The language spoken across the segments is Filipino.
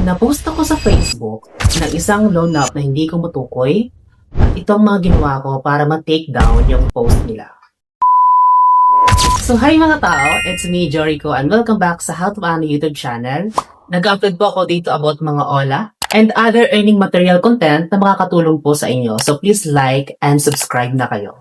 Napost ako sa Facebook ng isang loan app na hindi ko matukoy at ito ang mga ginawa ko para ma-take down yung post nila. So hi mga tao, it's me Jorico and welcome back sa How to Earn YouTube channel. Nag-upload po ako dito about mga OLA and other earning material content na makakatulong po sa inyo. So please like and subscribe na kayo.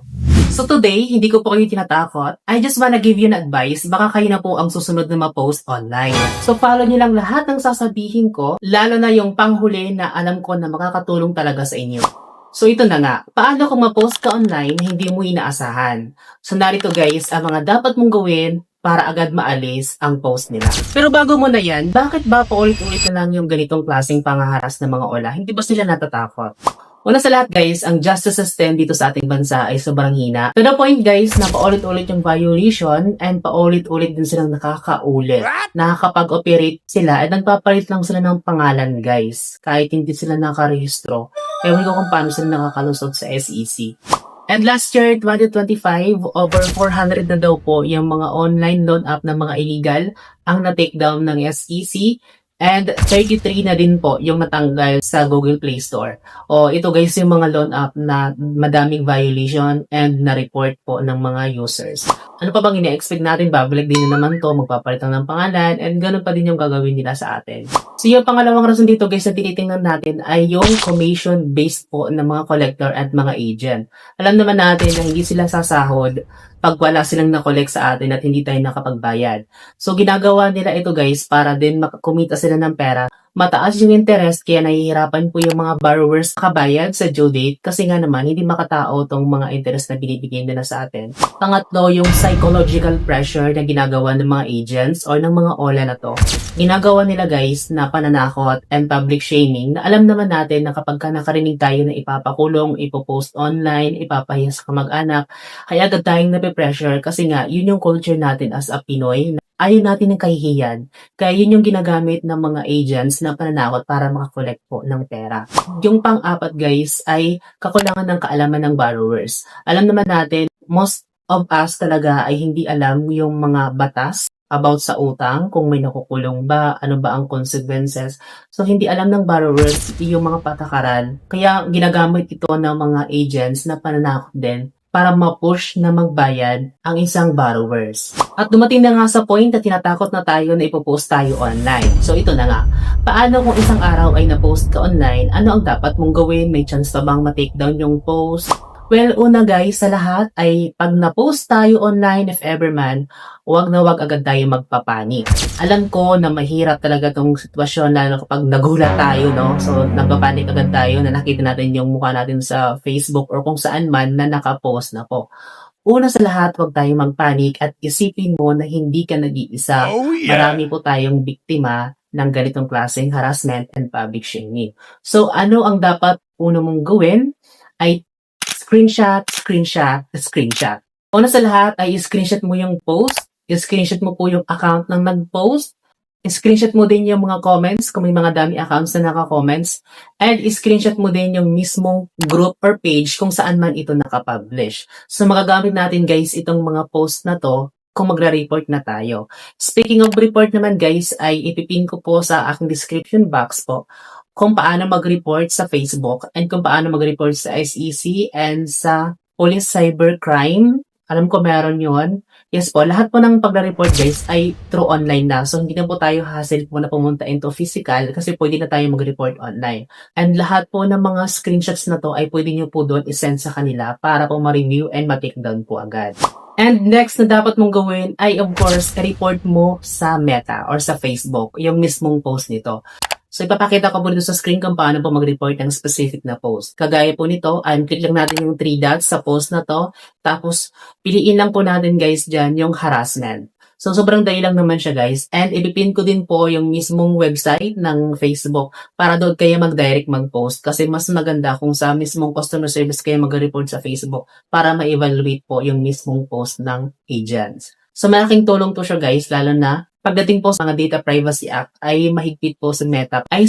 So today, hindi ko po kayo tinatakot. I just wanna give you an advice. Baka kayo na po ang susunod na ma-post online. So follow nyo lang lahat ng sasabihin ko, lalo na yung panghuli na alam ko na makakatulong talaga sa inyo. So ito na nga, paano kung ma-post ka online na hindi mo inaasahan? So narito guys, ang mga dapat mong gawin para agad maalis ang post nila. Pero bago mo na yan, bakit ba paulit-ulit na lang yung ganitong klaseng pangaharas ng mga ola? Hindi ba sila natatakot? Una sa lahat guys, ang justice system dito sa ating bansa ay sobrang hina. To the point guys na paulit-ulit yung violation and paulit-ulit din silang nakakaulit. Nakakapag-operate sila at nagpapalit lang sila ng pangalan guys. Kahit hindi sila nakarehistro. Ewan ko kung paano sila nakakalusot sa SEC. And last year, 2025, over 400 na daw po yung mga online loan app na mga illegal ang na-take down ng SEC. And 33 na din po yung natanggal sa Google Play Store. O ito guys yung mga loan app na madaming violation and na-report po ng mga users. Ano pa bang ina-expect natin? Babalik din na naman to, magpapalit lang ng pangalan, and ganun pa din yung gagawin nila sa atin. So yung pangalawang rason dito guys na tinitingnan natin ay yung commission-based po ng mga collector at mga agent. Alam naman natin na hindi sila sasahod pag wala silang na-collect sa atin at hindi tayo nakapagbayad. So ginagawa nila ito guys para din makakumita sila ng pera. Mataas yung interest kaya nahihirapan po yung mga borrowers kabayad sa due date kasi nga naman hindi makatao tong mga interest na binibigay nila sa atin. Pangatlo, yung psychological pressure na ginagawa ng mga agents or ng mga OLA na to. Ginagawa nila guys na pananakot and public shaming na alam naman natin na kapag ka nakarinig tayo na ipapakulong, ipopost online, ipapahiya sa kamag-anak, kaya agad tayong nape-pressure kasi nga yun yung culture natin as a Pinoy. Ayaw natin ng kahihiyan. Kaya yun yung ginagamit ng mga agents na pananakot para makakolect po ng pera. Yung pang-apat guys ay kakulangan ng kaalaman ng borrowers. Alam naman natin, most of us talaga ay hindi alam yung mga batas about sa utang, kung may nakukulong ba, ano ba ang consequences. So hindi alam ng borrowers yung mga patakaran. Kaya ginagamit ito ng mga agents na pananakot din para ma-push na magbayad ang isang borrowers. At dumating na nga sa point na tinatakot na tayo na ipopost tayo online. So ito na nga, paano kung isang araw ay na-post ka online, ano ang dapat mong gawin? May chance pa bang ma-take down yung post? Well, una guys, sa lahat ay pag na-post tayo online if ever man, wag na wag agad tayo magpapanik. Alam ko na mahirap talaga tong sitwasyon lalo kapag nagulat tayo, no? So, nagpapanik agad tayo na nakita natin yung mukha natin sa Facebook or kung saan man na nakapost na po. Una sa lahat, wag tayong magpanik at isipin mo na hindi ka nag-iisa. Oh, yeah. Marami po tayong biktima ng ganitong klaseng harassment and public shaming. So, ano ang dapat una mong gawin ay screenshot. Una sa lahat ay screenshot mo yung post, screenshot mo po yung account ng nag-post, screenshot mo din yung mga comments kung may mga dami accounts na naka-comments, and screenshot mo din yung mismong group or page kung saan man ito nakapublish. So magagamit natin guys itong mga post na to kung magra-report na tayo. Speaking of report naman guys, ay ipipin ko po sa aking description box po kung paano mag-report sa Facebook and kung paano mag-report sa SEC and sa Police Cybercrime. Alam ko meron yon. Yes po, lahat po ng pag-report guys ay through online na. So hindi na po tayo hassle po na pumunta into physical kasi pwede na tayo mag-report online. And lahat po ng mga screenshots na to ay pwede nyo po doon isend sa kanila para po ma-review and ma-take down po agad. And next na dapat mong gawin ay of course, report mo sa Meta or sa Facebook, yung mismong post nito. So, ipapakita ko po dito sa screen kung paano po mag-report ng specific na post. Kagaya po nito, click lang natin yung 3 dots sa post na to. Tapos, piliin lang po natin guys dyan yung harassment. So, sobrang dali lang naman siya guys. And ipipin ko din po yung mismong website ng Facebook para doon kayo mag-direct mag-post. Kasi mas maganda kung sa mismong customer service kayo mag-report sa Facebook para ma-evaluate po yung mismong post ng agents. So, malaking tulong to siya guys, lalo na pagdating po sa mga Data Privacy Act ay mahigpit po sa Meta. I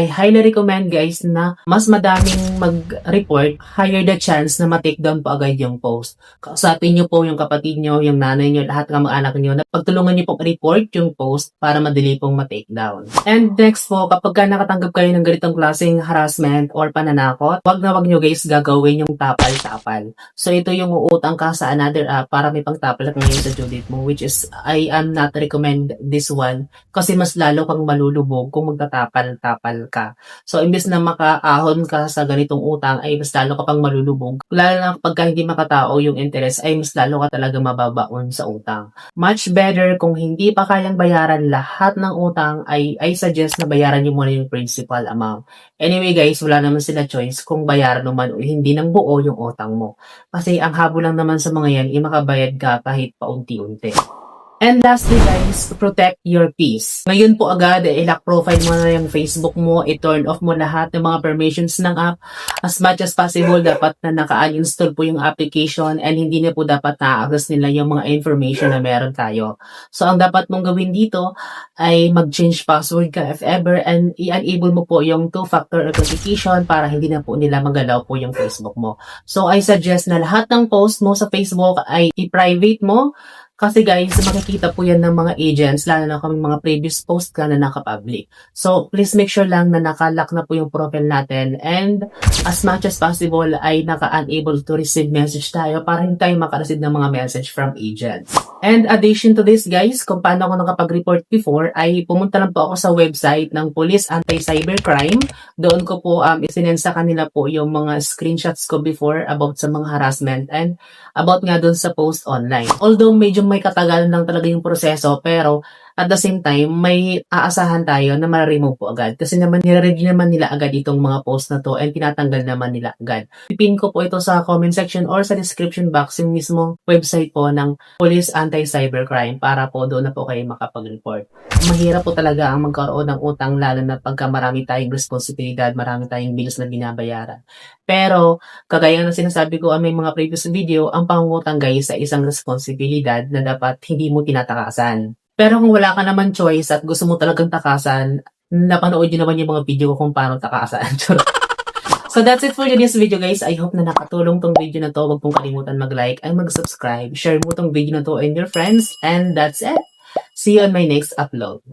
highly recommend guys na mas madaming mag-report, higher the chance na ma-take down po agad yung post. Kausapin nyo po yung kapatid nyo, yung nanay nyo, lahat ng mga anak nyo na pagtulungan nyo pong report yung post para madali pong ma-take down. And next po, kapag ka nakatanggap kayo ng ganitong klaseng harassment or pananakot, wag nyo guys gagawin yung tapal-tapal. So ito yung uutang ka sa another app para may pang-tapal at ngayon sa due date mo, which is I am not recommend this one kasi mas lalo kang malulubog kung magtatapal-tapal ka. So, imbes na makaahon ka sa ganitong utang, ay mas lalo ka pang malulubog. Lalo na pagka hindi makatao yung interest, ay mas lalo ka talaga mababaon sa utang. Much better kung hindi pa kayang bayaran lahat ng utang, ay suggest na bayaran nyo muna yung principal amount. Anyway guys, wala naman sila choice kung bayaran naman o hindi ng buo yung utang mo. Kasi ang habol lang naman sa mga yan, makabayad ka kahit paunti-unti. And lastly guys, protect your peace. Ngayon po agad, i-lock profile mo na yung Facebook mo, i-turn off mo lahat ng mga permissions ng app. As much as possible, dapat na naka-uninstall po yung application and hindi na po dapat na-access nila yung mga information na meron tayo. So, ang dapat mong gawin dito ay mag-change password ka if ever and i-enable mo po yung two-factor authentication para hindi na po nila magalaw po yung Facebook mo. So, I suggest na lahat ng post mo sa Facebook ay i-private mo. Kasi guys, makikita po yan ng mga agents, lalo na kami mga previous post ka na naka-public. So, please make sure lang na naka-lock na po yung profile natin and as much as possible ay naka-unable to receive message tayo para hindi tayo maka-receive ng mga message from agents. And addition to this guys, kung paano ako nakapag-report before, ay pumunta lang po ako sa website ng Police Anti-Cybercrime. Doon ko po isinend sa kanila po yung mga screenshots ko before about sa mga harassment and about nga doon sa post online. Although medyo may katagalan lang talaga yung proseso, pero at the same time, may aasahan tayo na ma-remove po agad. Kasi naman, nire-review naman nila agad itong mga post na to and tinatanggal naman nila agad. Pipin ko po ito sa comment section or sa description box yung mismong website po ng Police Anti-Cybercrime para po doon na po kayo makapag-report. Mahirap po talaga ang magkaroon ng utang lalo na pagka marami tayong responsibilidad, marami tayong bills na binabayaran. Pero, kagaya ng sinasabi ko ang may mga previous video, ang pangungutang guys ay isang responsibilidad na dapat hindi mo tinatakasan. Pero kung wala ka naman choice at gusto mo talagang takasan, napanood nyo naman yung mga video ko kung paano takasan. So that's it for this video guys. I hope na nakatulong tong video na to. Huwag pong kalimutan mag-like and mag-subscribe. Share mo tong video na to and your friends. And that's it. See you on my next upload.